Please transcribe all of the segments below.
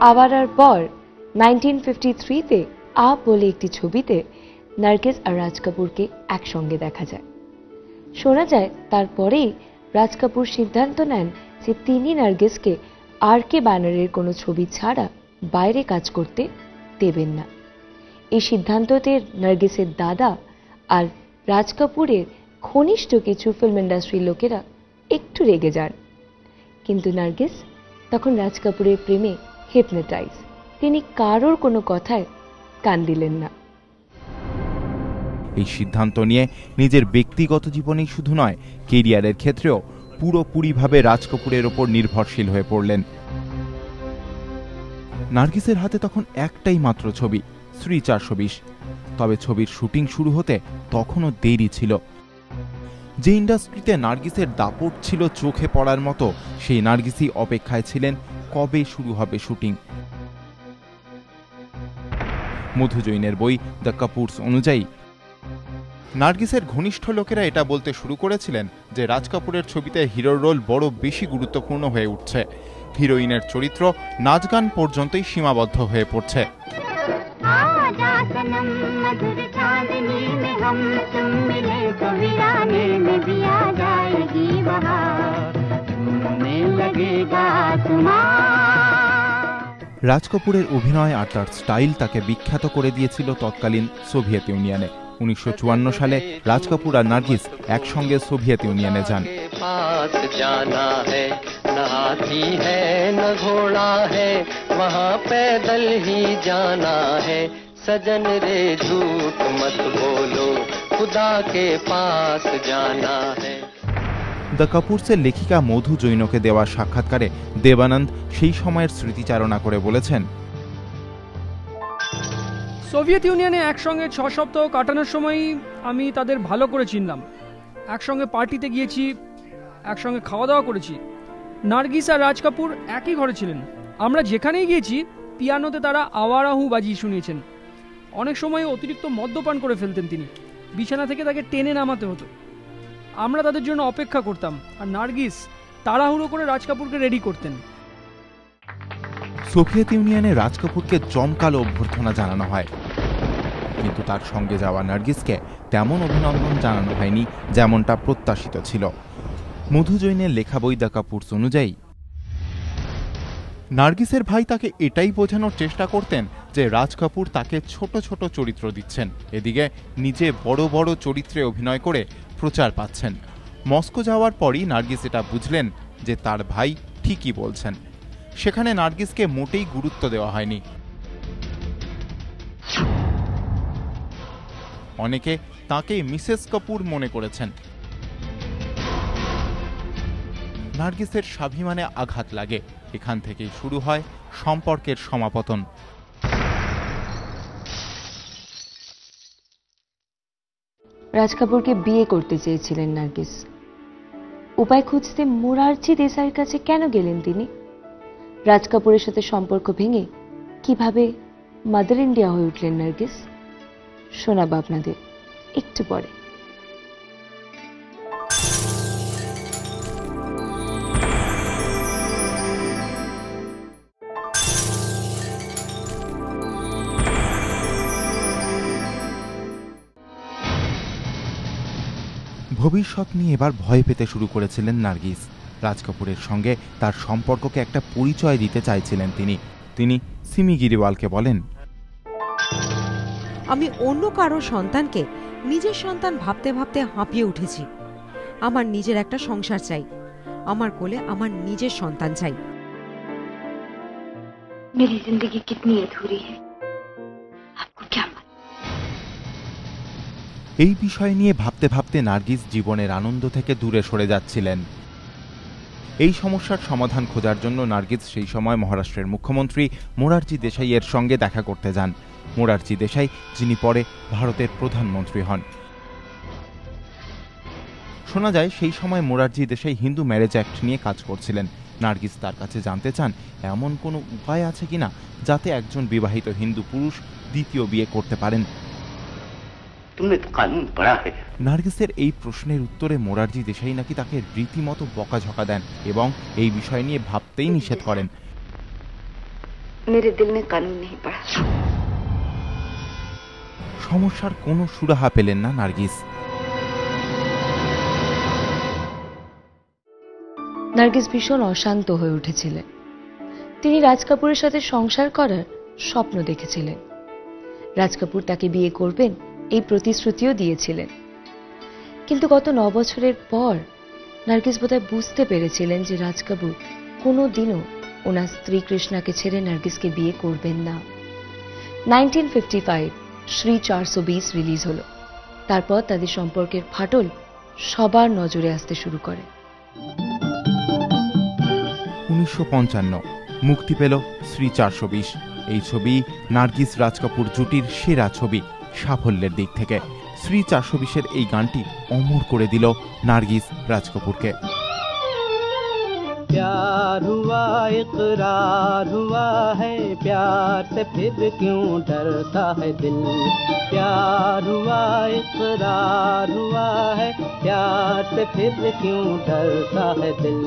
আওয়ারার পর 1953-তে আপ বলে একটি ছবিতে নার্গিস আর রাজ কাপুরকে একসঙ্গে দেখা যায়। শোনা যায় তারপরেই রাজ কাপুর সিদ্ধান্ত নেন যে তিনি নার্গিসকে আর কে ব্যানারের কোনো ছবি ছাড়া বাইরে কাজ করতে দেবেন না। এই সিদ্ধান্ততে নার্গিসের দাদা আর রাজ কাপুরের ঘনিষ্ঠ কিছু ফিল্ম ইন্ডাস্ট্রির লোকেরা একটু রেগে যান, কিন্তু নার্গিস তখন রাজ কাপুরের প্রেমে হিপনোটাইজ। তিনি কারোর কোনো কথায় কান দিলেন না। এই সিদ্ধান্ত নিয়ে নিজের ব্যক্তিগত জীবনেই শুধু নয়, কেরিয়ারের ক্ষেত্রেও পুরোপুরিভাবে রাজ কাপুরের ওপর নির্ভরশীল হয়ে পড়লেন। নার্গিসের হাতে তখন একটাই মাত্র ছবি, শ্রী 420। তবে ছবির শুটিং শুরু হতে তখনও দেরি ছিল। যে ইন্ডাস্ট্রিতে নার্গিসের দাপট ছিল চোখে পড়ার মতো, সেই নার্গিসই অপেক্ষায় ছিলেন কবে শুরু হবে শুটিং। মধু জৈনের বই দ্য কাপুরস অনুযায়ী নার্গিসের ঘনিষ্ঠ লোকেরা এটা বলতে শুরু করেছিলেন যে রাজ কাপুরের ছবিতে হিরোর রোল বড় বেশি গুরুত্বপূর্ণ হয়ে উঠছে। হিরোইনের চরিত্র নাচ গান পর্যন্তই সীমাবদ্ধ হয়ে পড়ছে। রাজ কাপুরের অভিনয় আর তার স্টাইল তাকে বিখ্যাত করে দিয়েছিল তৎকালীন সোভিয়েত ইউনিয়নে। 1954 সালে রাজ কাপুর আর নার্গিস একসঙ্গে সোভিয়েত ইউনিয়নে যান। দ্য কাপুরসের লেখিকা মধু জৈনকে দেওয়া সাক্ষাৎকারে দেবানন্দ সেই সময়ের স্মৃতিচারণা করে বলেছেন, সোভিয়েত ইউনিয়নে একসঙ্গে 6 সপ্তাহ কাটানোর সময় আমি তাদের ভালো করে চিনলাম। একসঙ্গে পার্টিতে গিয়েছি, একসঙ্গে খাওয়া দাওয়া করেছি। নার্গিস আর রাজ কাপুর একই ঘরে ছিলেন। আমরা যেখানেই গিয়েছি পিয়ানোতে তারা আওয়ারাহু বাজিয়ে শুনিয়েছেন। অনেক সময় অতিরিক্ত মদ্যপান করে ফেলতেন তিনি, বিছানা থেকে তাকে টেনে নামাতে হতো। আমরা তাদের জন্য অপেক্ষা করতাম আর নার্গিস তাড়াহুড়ো করে রাজ কাপুরকে রেডি করতেন। সোভিয়েত ইউনিয়নে রাজ কাপুরকে জমকালো অভ্যর্থনা জানানো হয়, কিন্তু তার সঙ্গে যাওয়া নার্গিসকে তেমন অভিনন্দন জানানো হয়নি যেমনটা প্রত্যাশিত ছিল। মধু জৈনের লেখা বই দ্য কাপুরস অনুযায়ী নার্গিসের ভাই তাকে এটাই বোঝানোর চেষ্টা করতেন যে রাজ কাপুর তাকে ছোট ছোট চরিত্র দিচ্ছেন, এদিকে নিজে বড় বড় চরিত্রে অভিনয় করে প্রচার পাচ্ছেন। মস্কো যাওয়ার পরই নার্গিস এটা বুঝলেন যে তার ভাই ঠিকই বলছেন। সেখানে নার্গিসকে মোটেই গুরুত্ব দেওয়া হয়নি। অনেকে তাকে মিসেস কাপুর মনে করেছেন। নার্গিসের স্বাভিমানে আঘাত লাগে। এখান থেকেই শুরু হয় সম্পর্কের সমাপতন। রাজ কাপুরকে বিয়ে করতে চেয়েছিলেন নার্গিস। উপায় খুঁজতে মোরারজি দেশাইয়ের কাছে কেন গেলেন তিনি? রাজ কাপুরের সাথে সম্পর্ক ভেঙে কিভাবে মাদার ইন্ডিয়া হয়ে উঠলেন নার্গিস? শোনাবো আপনাদের একটু পরে। ভবিষ্যৎ নিয়ে এবার ভয় পেতে শুরু করেছিলেন নার্গিস। রাজ কাপুরের সঙ্গে তার সম্পর্ককে একটা পরিচয় দিতে চাইছিলেন তিনি সিমি গিরিওয়ালকে বলেন, আমি অন্য কারো সন্তানকে নিজের সন্তান ভাবতে ভাবতে হাঁপিয়ে উঠেছি। আমার নিজের একটা সংসার চাই, আমার কোলে আমার নিজের সন্তান চাই। मेरी जिंदगी कितनी अधूरी है, आपको क्या मालूम? এই বিষয় নিয়ে ভাবতে ভাবতে নার্গিস জীবনের আনন্দ থেকে দূরে সরে যাচ্ছিলেন। এই সমস্যার সমাধান খোঁজার জন্য নার্গিস সেই সময় মহারাষ্ট্রের মুখ্যমন্ত্রী মোরারজি দেশাইয়ের সঙ্গে দেখা করতে যান। মোরারজি দেশাই, যিনি পরে ভারতের প্রধানমন্ত্রী হন। শোনা যায় সেই সময় মোরারজি দেশাই হিন্দু ম্যারেজ অ্যাক্ট নিয়ে কাজ করছিলেন। নার্গিস তার কাছে জানতে চান এমন কোনো উপায় আছে কিনা যাতে একজন বিবাহিত হিন্দু পুরুষ দ্বিতীয় বিয়ে করতে পারেন। নার্গিসের এই প্রশ্নের উত্তরে মোরারজি দেশাই নাকি তাকে রীতিমতো বকাঝকা দেন এবং এই বিষয় নিয়ে ভাবতেই নিষেধ করেন। मेरे दिल ने कानून नहीं पढ़ा। সমস্যার কোনো সুরাহা পেলেন না নার্গিস। নার্গিস ভীষণ অশান্ত হয়ে উঠেছিলেন। তিনি রাজ কাপুরের সাথে সংসার করার স্বপ্ন দেখেছিলেন। রাজ কাপুর তাকে বিয়ে করবেন এই প্রতিশ্রুতিও দিয়েছিলেন। কিন্তু গত 9 বছরের পর নার্গিস বোধহয় বুঝতে পেরেছিলেন যে রাজ কাপুর কোনোদিনও ওনার স্ত্রী কৃষ্ণাকে ছেড়ে নার্গিসকে বিয়ে করবেন না। 1955 শ্রী 420 রিলিজ হলো। তারপর তাদের সম্পর্কের ফাটল সবার নজরে আসতে শুরু করে। 1955 মুক্তি পেল শ্রী 420। এই ছবি নার্গিস রাজ কাপুর জুটির সেরা ছবি সাফল্যের দিক থেকে। শ্রী 420-এর এই গানটি অমর করে দিল নার্গিস রাজ কাপুরকে। प्यार हुआ इकरार हुआ है, प्यार से फिर क्यों डरता है दिल। प्यार हुआ इकरार हुआ है, प्यार से फिर क्यों डरता है दिल।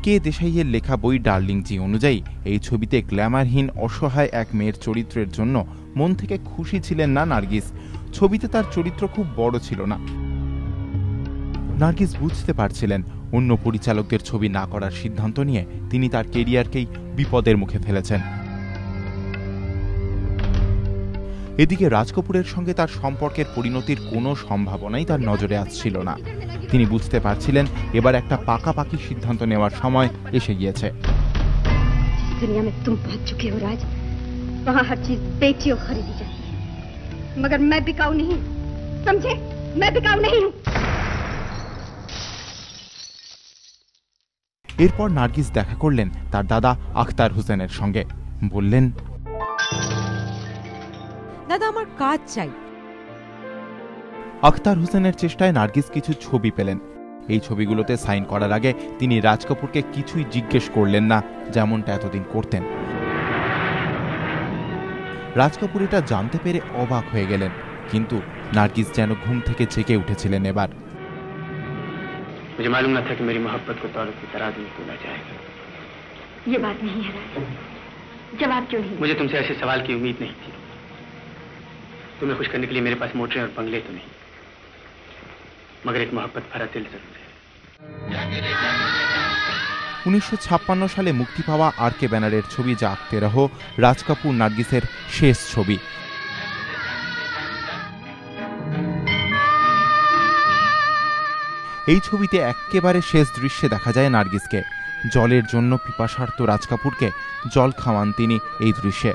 কে দেশাইয়ের লেখা বই ডার্লিং জি অনুযায়ী এই ছবিতে গ্ল্যামারহীন অসহায় এক মেয়ের চরিত্রের জন্য মন থেকে খুশি ছিলেন না নার্গিস। ছবিতে তার চরিত্র খুব বড় ছিল না। নার্গিস বুঝতে পারছিলেন অন্য পরিচালকদের ছবি না করার সিদ্ধান্ত নিয়ে তিনি তার কেরিয়ারকেই বিপদের মুখে ফেলেছেন। এদিকে রাজ কাপুরের সঙ্গে তার সম্পর্কের পরিণতির কোনো সম্ভাবনাই তার নজরে আসছিল না। তিনি বুঝতে পারছিলেন এবার একটা পাকাপাকি সিদ্ধান্ত নেওয়ার সময় এসে গিয়েছে। दुनिया में तुम पहुंच चुके हो राज, वहाँ हर चीज बेची और खरीदी जाती है, मगर मैं बिकाऊ नहीं, समझे? मैं बिकाऊ नहीं हूँ। এরপর নার্গিস দেখা করলেন তার দাদা আখতার হোসেনের সঙ্গে। বললেন, দাদা আমার কাজ চাই। আখতার হোসেনের চেষ্টায় নার্গিস কিছু ছবি পেলেন। এই ছবিগুলোতে সাইন করার আগে তিনি রাজ কাপুরকে কিছুই জিজ্ঞেস করলেন না, যেমনটা এতদিন করতেন। রাজ কাপুর এটা জানতে পেরে অবাক হয়ে গেলেন, কিন্তু নার্গিস যেন ঘুম থেকে জেগে উঠেছিলেন এবার। मुझे मालूम न था कि मेरी मोहब्बत को तौलों की तराजू में तोला जाएगा। ये बात नहीं है राज, जवाब क्यों नहीं? मुझे तुमसे ऐसे सवाल की उम्मीद नहीं थी। तुम्हें खुश करने के लिए मेरे पास मोटरें और बंगले तो नहीं, मगर एक मोहब्बत भरा दिल जरूर है। 1956 সালে মুক্তি পাওয়া আর কে ব্যানারের ছবি জাগতে রহো রাজ কাপুর নার্গিসের শেষ ছবি। এই ছবিতে একেবারে শেষ দৃশ্যে দেখা যায় নার্গিসকে। জলের জন্য পিপাসার্ত রাজ কাপুরকে জল খাওয়ান তিনি এই দৃশ্যে।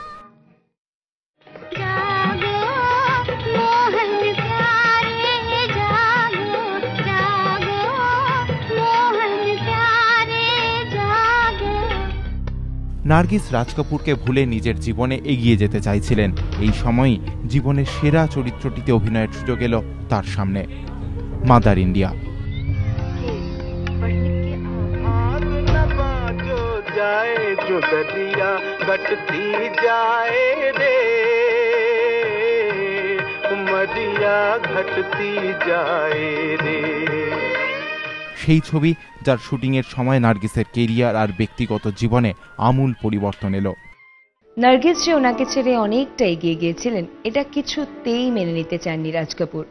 নার্গিস রাজ কাপুরকে ভুলে নিজের জীবনে এগিয়ে যেতে চাইছিলেন। এই সময়ই জীবনের সেরা চরিত্রটিতে অভিনয়ের সুযোগ এলো তার সামনে, মাদার ইন্ডিয়া। সেই ছবি যার শুটিংয়ের সময় নার্গিসের কেরিয়ার আর ব্যক্তিগত জীবনে আমূল পরিবর্তন এলো। নার্গিস যে ওনাকে ছেড়ে অনেকটা এগিয়ে গিয়েছিলেন এটা কিছুতেই মেনে নিতে চাননি রাজ কাপুর।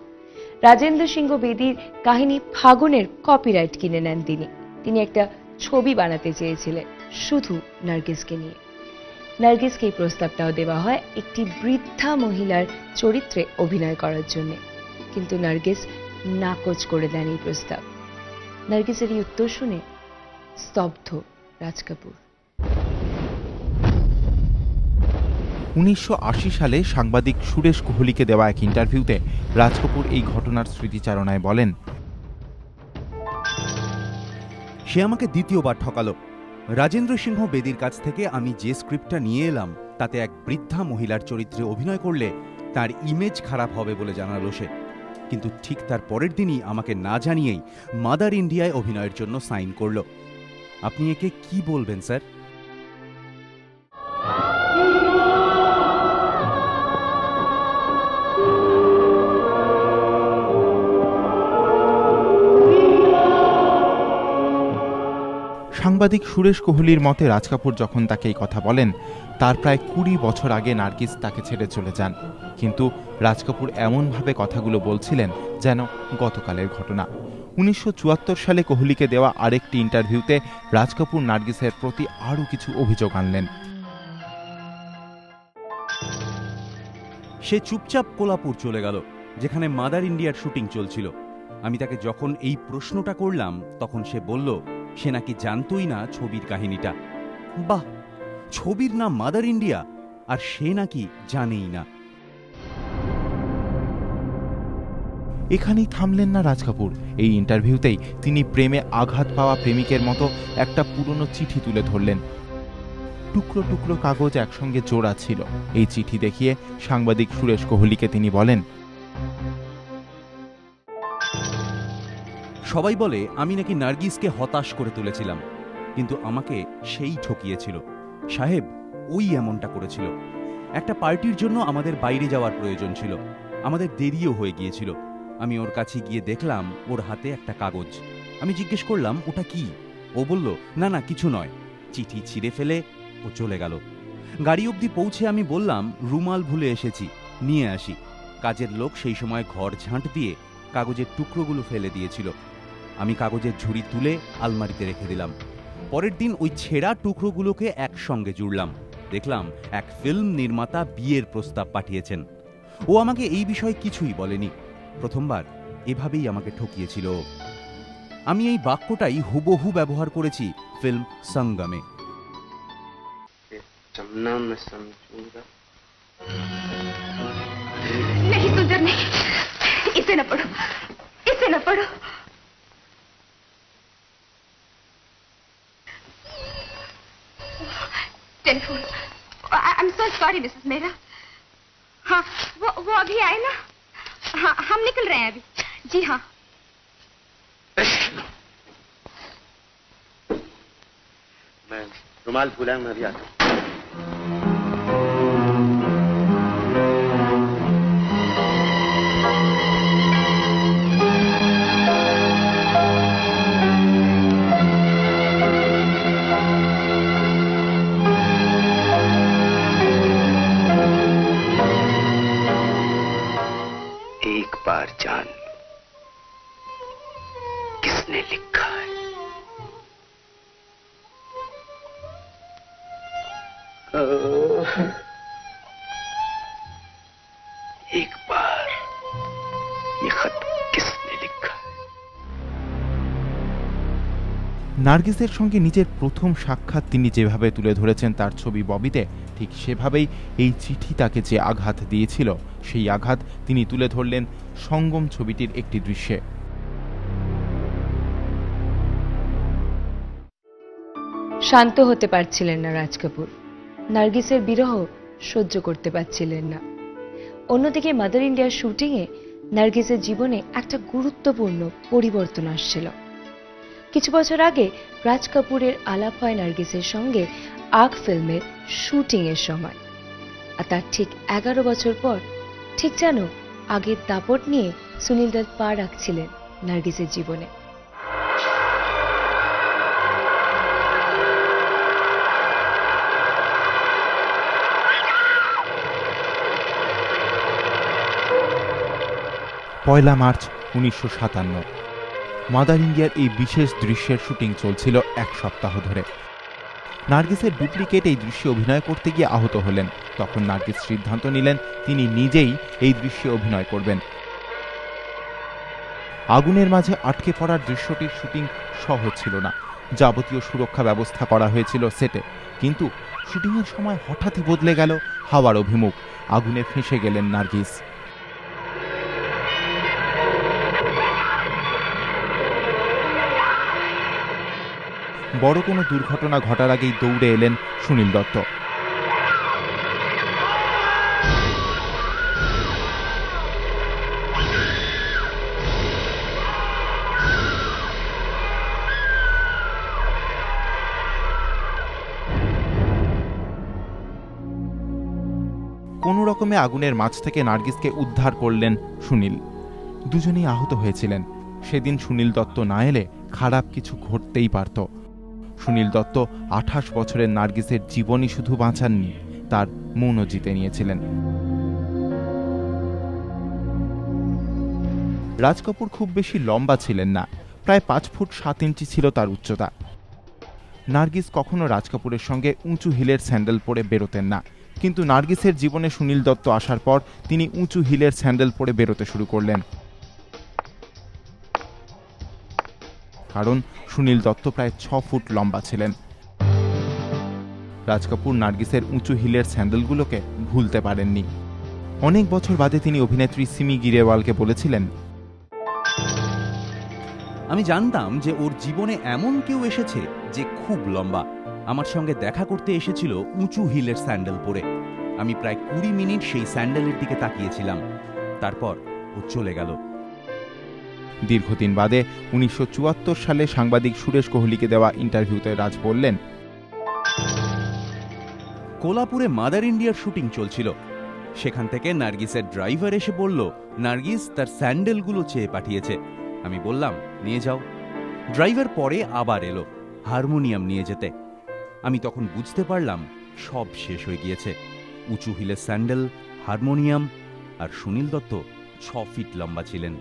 রাজেন্দ্র সিংহ বেদীর কাহিনী ফাগুনের কপিরাইট কিনে নেন তিনি একটা ছবি বানাতে চেয়েছিলেন শুধু নার্গিসকে নিয়ে। নার্গিসকে এই প্রস্তাবটাও দেওয়া হয় একটি বৃদ্ধা মহিলার চরিত্রে অভিনয় করার জন্য, কিন্তু নার্গিস নাকচ করে দেন এই প্রস্তাব। নার্গিসের এই উত্তর শুনে স্তব্ধ রাজ কাপুর। 1980 সালে সাংবাদিক সুরেশ কোহলিকে দেওয়া এক ইন্টারভিউতে রাজ কাপুর এই ঘটনার স্মৃতিচারণায় বলেন, সে আমাকে দ্বিতীয়বার ঠকালো। রাজেন্দ্র সিংহ বেদীর কাছ থেকে আমি যে স্ক্রিপ্টটা নিয়ে এলাম তাতে এক বৃদ্ধা মহিলার চরিত্রে অভিনয় করলে তার ইমেজ খারাপ হবে বলে জানালো সে, কিন্তু ঠিক তার পরের দিনই আমাকে না জানিয়েই মাদার ইন্ডিয়ায় অভিনয়ের জন্য সাইন করলো। আপনি একে কি বলবেন স্যার? সাংবাদিক সুরেশ কোহলির মতে রাজ কাপুর যখন তাকে এই কথা বলেন তার প্রায় 20 বছর আগে নার্গিস তাকে ছেড়ে চলে যান, কিন্তু রাজ কাপুর এমনভাবে কথাগুলো বলছিলেন যেন গতকালের ঘটনা। 1974 সালে কোহলিকে দেওয়া আরেকটি ইন্টারভিউতে রাজ কাপুর নার্গিসের প্রতি আরও কিছু অভিযোগ আনলেন। সে চুপচাপ কোলাপুর চলে গেল, যেখানে মাদার ইন্ডিয়ার শুটিং চলছিল। আমি তাকে যখন এই প্রশ্নটা করলাম তখন সে বলল সে নাকি জানতই না ছবির কাহিনীটা। বাহ, ছবির নাম মাদার ইন্ডিয়া আর সে নাকি জানেই না। এখানেই থামলেন না রাজ কাপুর। এই ইন্টারভিউতেই তিনি প্রেমে আঘাত পাওয়া প্রেমিকের মতো একটা পুরনো চিঠি তুলে ধরলেন। টুকরো টুকরো কাগজ একসঙ্গে জোড়া ছিল। এই চিঠি দেখিয়ে সাংবাদিক সুরেশ কোহলিকে তিনি বলেন, সবাই বলে আমি নাকি নার্গিসকে হতাশ করে তুলেছিলাম, কিন্তু আমাকে সেই ঠকিয়েছিল। সাহেব ওই এমনটা করেছিল। একটা পার্টির জন্য আমাদের বাইরে যাওয়ার প্রয়োজন ছিল, আমাদের দেরিও হয়ে গিয়েছিল। আমি ওর কাছে গিয়ে দেখলাম ওর হাতে একটা কাগজ। আমি জিজ্ঞেস করলাম ওটা কি? ও বলল না না কিছু নয়। চিঠি ছিঁড়ে ফেলে ও চলে গেল। গাড়ি অবধি পৌঁছে আমি বললাম রুমাল ভুলে এসেছি, নিয়ে আসি। কাজের লোক সেই সময় ঘর ঝাঁট দিয়ে কাগজের টুকরোগুলো ফেলে দিয়েছিল। আমি কাগজের ঝুড়ি তুলে আলমারিতে রেখে দিলাম। পরের দিন ওই ছেঁড়া টুকরোগুলোকে একসঙ্গে জুড়লাম। দেখলাম এক ফিল্ম নির্মাতা বিয়ের প্রস্তাব পাঠিয়েছেন। ও আমাকে এই বিষয়ে কিছুই বলেনি। প্রথমবার এভাবেই আমাকে ঠকিয়েছিল। আমি এই বাক্যটাই হুবহু ব্যবহার করেছি ফিল্ম সঙ্গমে। नहीं सुंदर नहीं, इसे न पढ़ो, इसे न पढ़ो। Telephone. I am so sorry Mrs Mehra. हाँ वो अभी आए ना। हाँ हम निकल रहे हैं अभी। जी हाँ। मैं रुमाल भूला, मैं अभी आता हूँ। एक बार जान किसने लिखा है? एक बार ये खत किसने लिखा है? নার্গিসের সঙ্গে নিজের প্রথম সাক্ষাৎ তিনি যেভাবে তুলে ধরেছেন তার ছবি ববিতে, ঠিক সেভাবেই এই চিঠি তাকে যে আঘাত দিয়েছিল সেই আঘাত তিনি তুলে ধরলেন সঙ্গম ছবিটির একটি দৃশ্যে। শান্ত হতে পারছিলেন না রাজ কাপুর। নার্গিসের বিরহ সহ্য করতে পারছিলেন না। অন্যদিকে মাদার ইন্ডিয়ার শুটিংয়ে নার্গিসের জীবনে একটা গুরুত্বপূর্ণ পরিবর্তন আসছিল। কিছু বছর আগে রাজ কাপুরের আলাপ হয় নার্গিসের সঙ্গে আগ ফিল্মের শুটিংয়ের সময়, আর তার ঠিক 11 বছর পর ঠিক যেন আগের দাপট নিয়ে সুনীল দত্ত পা রাখছিলেন নার্গিসের জীবনে। পয়লা মার্চ 1957 মাদার ইন্ডিয়ার এই বিশেষ দৃশ্যের শুটিং চলছিল 1 সপ্তাহ ধরে। নার্গিসের ডুপ্লিকেট এই দৃশ্যে অভিনয় করতে গিয়ে আহত হলেন। তখন নার্গিস সিদ্ধান্ত নিলেন তিনি নিজেই এই দৃশ্যে অভিনয় করবেন। আগুনের মাঝে আটকে পড়ার দৃশ্যটির শুটিং সহজ ছিল না। যাবতীয় সুরক্ষা ব্যবস্থা করা হয়েছিল সেটে, কিন্তু শুটিংয়ের সময় হঠাৎই বদলে গেল হাওয়ার অভিমুখ। আগুনে ফেঁসে গেলেন নার্গিস। বড় কোনো দুর্ঘটনা ঘটার আগেই দৌড়ে এলেন সুনীল দত্ত। কোনো রকমে আগুনের মাঝ থেকে নার্গিসকে উদ্ধার করলেন সুনীল। দুজনেই আহত হয়েছিলেন। সেদিন সুনীল দত্ত না এলে খারাপ কিছু ঘটতেই পারত। সুনীল দত্ত 28 বছরের নার্গিসের জীবনই শুধু বাঁচাননি, তার মনও জিতে নিয়েছিলেন। রাজ কাপুর খুব বেশি লম্বা ছিলেন না, প্রায় 5 ফুট 7 ইঞ্চি ছিল তার উচ্চতা। নার্গিস কখনো রাজ কাপুরের সঙ্গে উঁচু হিলের স্যান্ডেল পরে বেরোতেন না, কিন্তু নার্গিসের জীবনে সুনীল দত্ত আসার পর তিনি উঁচু হিলের স্যান্ডেল পরে বেরোতে শুরু করলেন। কারণ সুনীল দত্ত প্রায় 6 ফুট লম্বা ছিলেন। রাজ কাপুর নার্গিসের উঁচু হিলের স্যান্ডেলগুলোকে ভুলতে পারেননি। অনেক বছর বাদে তিনি অভিনেত্রী সিমি গিরেওয়ালকে বলেছিলেন, আমি জানতাম যে ওর জীবনে এমন কেউ এসেছে যে খুব লম্বা। আমার সঙ্গে দেখা করতে এসেছিল উঁচু হিলের স্যান্ডেল পরে। আমি প্রায় 20 মিনিট সেই স্যান্ডেলের দিকে তাকিয়েছিলাম, তারপর ও চলে গেল। দীর্ঘদিন বাদে 1974 সালে সাংবাদিক সুরেশ কোহলিকে দেওয়া ইন্টারভিউতে রাজ বললেন, কোলাপুরে মাদার ইন্ডিয়ার শুটিং চলছিল। সেখান থেকে নার্গিসের ড্রাইভার এসে বলল নার্গিস তার স্যান্ডেলগুলো চেয়ে পাঠিয়েছে। আমি বললাম নিয়ে যাও। ড্রাইভার পরে আবার এলো হারমোনিয়াম নিয়ে যেতে। আমি তখন বুঝতে পারলাম সব শেষ হয়ে গিয়েছে। উঁচু হিলের স্যান্ডেল, হারমোনিয়াম, আর সুনীল দত্ত 6 ফিট লম্বা ছিলেন।